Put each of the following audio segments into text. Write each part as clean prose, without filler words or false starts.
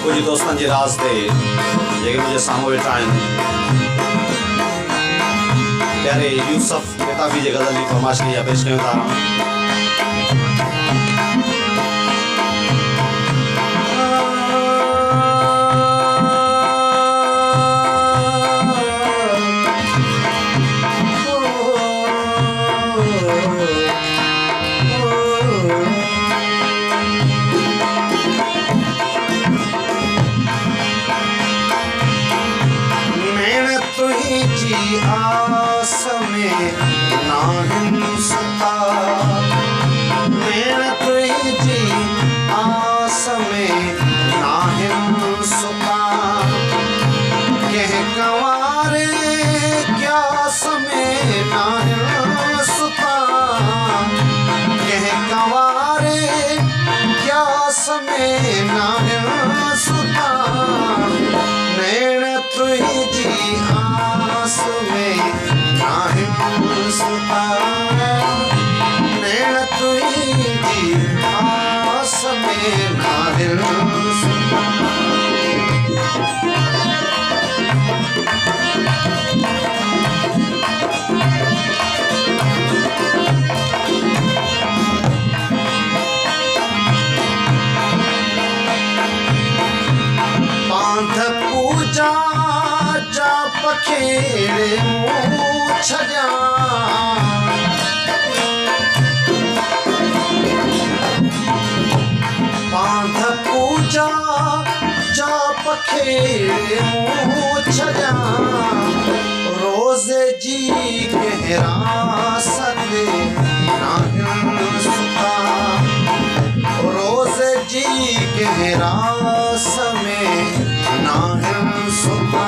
कुछ दोस्तों जी राज थे जेके मुझे सामो वेठा आहिनि प्यारे यूसुफ किताबी जे गज़ल जी फरमाइश कई पेश कयूं था। आस में नाहिन सुता मैं तुझी आस में नाहिन सुता कह कंवारे क्या समय नाहिन सुता कह कंवारे क्या समय नाहिन सुता नैन तुझी आस में नाहिन सुता नैन तुझी आस में नाहिन सुता। बांध पूजा जा पखेड़े मुँह छजा बांध पूजा जा पखेड़े मुँह छजा रोज़े जी गहरा सदे नाहिन सुता रोज़े जी गहरा समय नाहिन सुता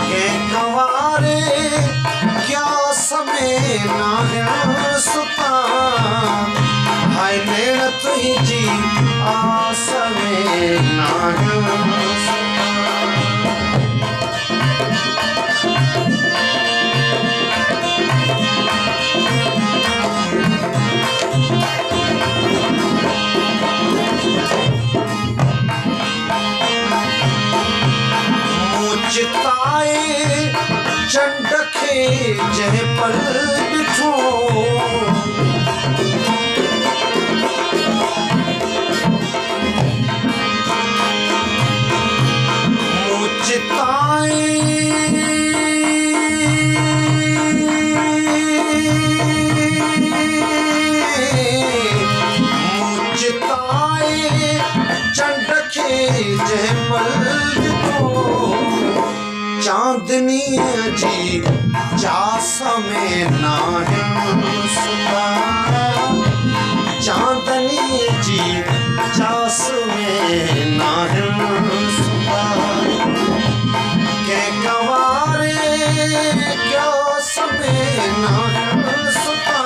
के कंवारे क्या समय नाहिन सुता हाय नैन तुझी आस में नाहिन सुता। चिताए चंड खे जह पल ॾिठो चिताए चिताए चंड खे जह पल चांदनी जी चास में नाहिन सुता चांदनी जी चास में नाहिन सुता के कंवारे क्या समय नाहिन सुता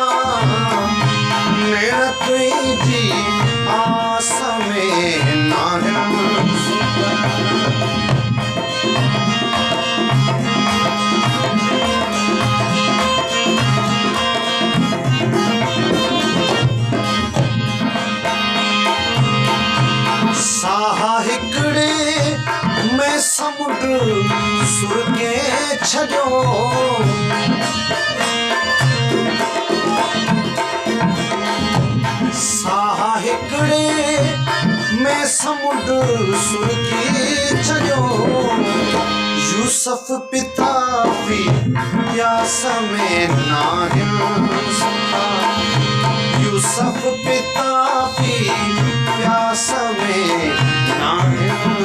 नैन तुझी आस में नाहिन सुता। साहा हिकड़े में समुंड सुर के छजो साहा हिकड़े में समुंड सुर के छजो यूसुफ पिता भी प्यास में नाहिन सुता यूसुफ पिता भी प्यास में नाहिन